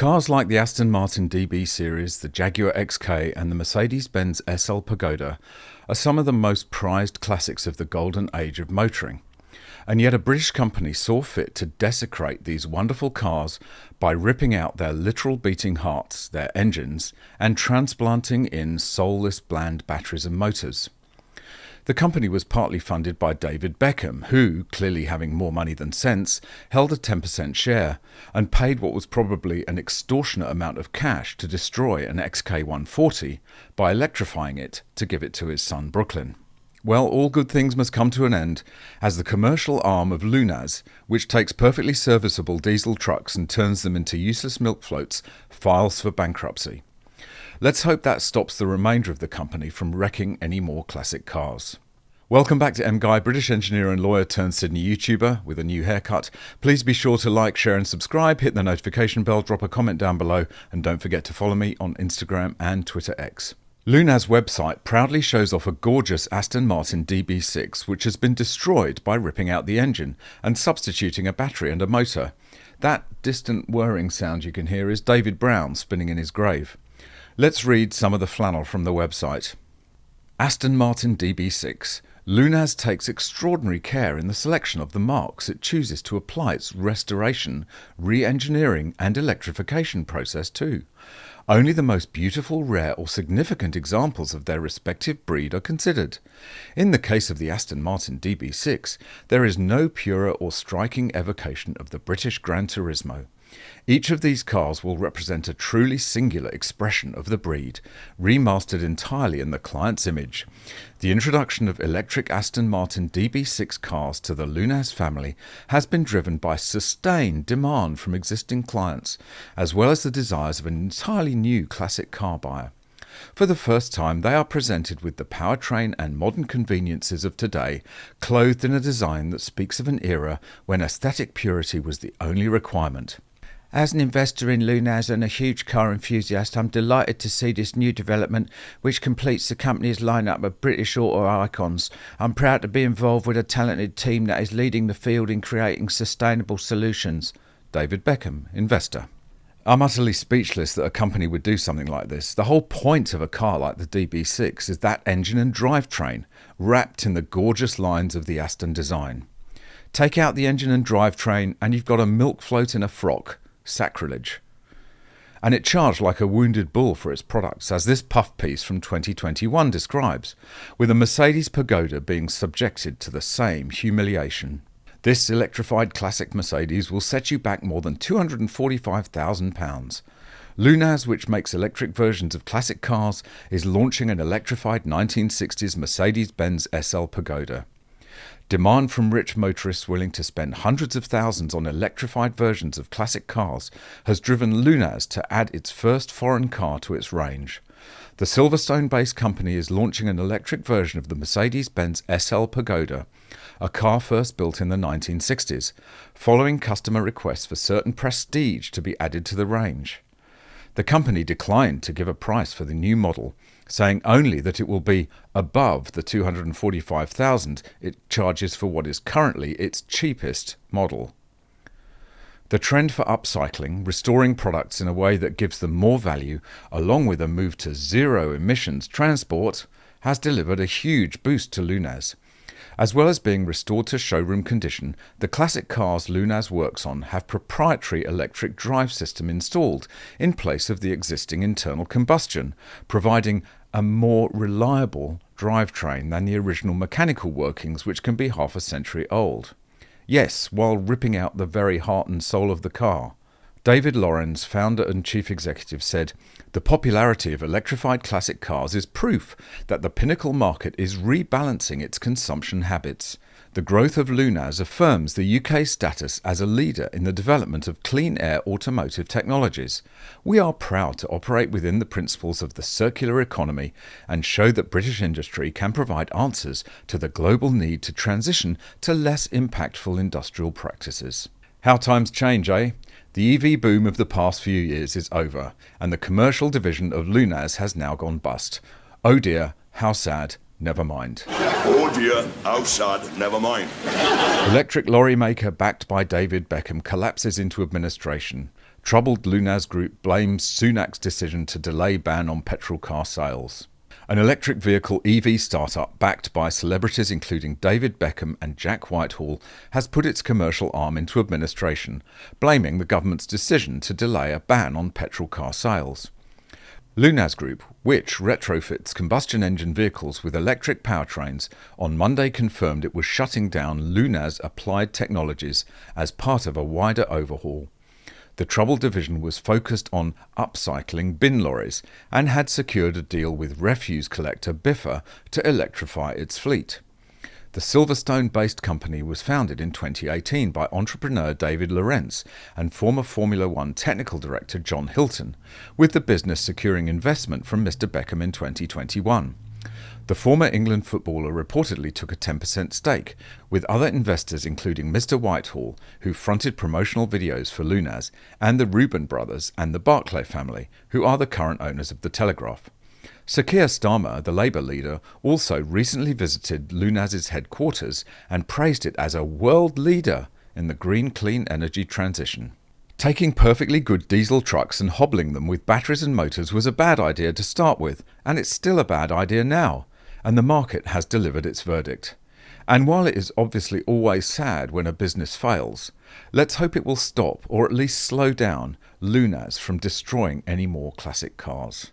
Cars like the Aston Martin DB series, the Jaguar XK and the Mercedes-Benz SL Pagoda are some of the most prized classics of the golden age of motoring. And yet a British company saw fit to desecrate these wonderful cars by ripping out their literal beating hearts, their engines, and transplanting in soulless bland batteries and motors. The company was partly funded by David Beckham, who, clearly having more money than sense, held a 10% share and paid what was probably an extortionate amount of cash to destroy an XK140 by electrifying it to give it to his son Brooklyn. Well, all good things must come to an end, as the commercial arm of Lunaz, which takes perfectly serviceable diesel trucks and turns them into useless milk floats, files for bankruptcy. Let's hope that stops the remainder of the company from wrecking any more classic cars. Welcome back to MGUY, British engineer and lawyer turned Sydney YouTuber with a new haircut. Please be sure to like, share and subscribe, hit the notification bell, drop a comment down below, and don't forget to follow me on Instagram and Twitter X. Lunaz's website proudly shows off a gorgeous Aston Martin DB6 which has been destroyed by ripping out the engine and substituting a battery and a motor. That distant whirring sound you can hear is David Brown spinning in his grave. Let's read some of the flannel from the website. Aston Martin DB6. Lunaz takes extraordinary care in the selection of the marks it chooses to apply its restoration, re-engineering and electrification process to. Only the most beautiful, rare or significant examples of their respective breed are considered. In the case of the Aston Martin DB6, there is no purer or striking evocation of the British Gran Turismo. Each of these cars will represent a truly singular expression of the breed, remastered entirely in the client's image. The introduction of electric Aston Martin DB6 cars to the Lunaz family has been driven by sustained demand from existing clients, as well as the desires of an entirely new classic car buyer. For the first time, they are presented with the powertrain and modern conveniences of today, clothed in a design that speaks of an era when aesthetic purity was the only requirement. As an investor in Lunaz and a huge car enthusiast, I'm delighted to see this new development which completes the company's lineup of British auto icons. I'm proud to be involved with a talented team that is leading the field in creating sustainable solutions. David Beckham, investor. I'm utterly speechless that a company would do something like this. The whole point of a car like the DB6 is that engine and drivetrain, wrapped in the gorgeous lines of the Aston design. Take out the engine and drivetrain and you've got a milk float in a frock. Sacrilege. And it charged like a wounded bull for its products, as this puff piece from 2021 describes, with a Mercedes Pagoda being subjected to the same humiliation. This electrified classic Mercedes will set you back more than £245,000. Lunaz, which makes electric versions of classic cars, is launching an electrified 1960s Mercedes-Benz SL Pagoda. Demand from rich motorists willing to spend hundreds of thousands on electrified versions of classic cars has driven Lunaz to add its first foreign car to its range. The Silverstone-based company is launching an electric version of the Mercedes-Benz SL Pagoda, a car first built in the 1960s, following customer requests for certain prestige to be added to the range. The company declined to give a price for the new model, saying only that it will be above the $245,000 it charges for what is currently its cheapest model. The trend for upcycling, restoring products in a way that gives them more value, along with a move to zero emissions transport, has delivered a huge boost to Lunaz. As well as being restored to showroom condition, the classic cars Lunaz works on have proprietary electric drive system installed in place of the existing internal combustion, providing a more reliable drivetrain than the original mechanical workings, which can be half a century old. Yes, while ripping out the very heart and soul of the car. David Lorenz, founder and chief executive, said, "The popularity of electrified classic cars is proof that the pinnacle market is rebalancing its consumption habits. The growth of Lunaz affirms the UK's status as a leader in the development of clean air automotive technologies. We are proud to operate within the principles of the circular economy and show that British industry can provide answers to the global need to transition to less impactful industrial practices." How times change, eh? The EV boom of the past few years is over, and the commercial division of Lunaz has now gone bust. Oh dear, how sad, never mind. Oh dear, how sad, never mind. Electric lorry maker backed by David Beckham collapses into administration. Troubled Lunaz Group blames Sunak's decision to delay ban on petrol car sales. An electric vehicle EV startup backed by celebrities including David Beckham and Jack Whitehall has put its commercial arm into administration, blaming the government's decision to delay a ban on petrol car sales. Lunaz Group, which retrofits combustion engine vehicles with electric powertrains, on Monday confirmed it was shutting down Lunaz Applied Technologies as part of a wider overhaul. The troubled division was focused on upcycling bin lorries and had secured a deal with refuse collector Biffa to electrify its fleet. The Silverstone-based company was founded in 2018 by entrepreneur David Lorenz and former Formula One technical director John Hilton, with the business securing investment from Mr. Beckham in 2021. The former England footballer reportedly took a 10% stake, with other investors including Mr. Whitehall, who fronted promotional videos for Lunaz, and the Reuben brothers and the Barclay family, who are the current owners of The Telegraph. Sir Keir Starmer, the Labour leader, also recently visited Lunaz's headquarters and praised it as a world leader in the green clean energy transition. Taking perfectly good diesel trucks and hobbling them with batteries and motors was a bad idea to start with, and it's still a bad idea now, and the market has delivered its verdict. And while it is obviously always sad when a business fails, let's hope it will stop, or at least slow down, Lunaz from destroying any more classic cars.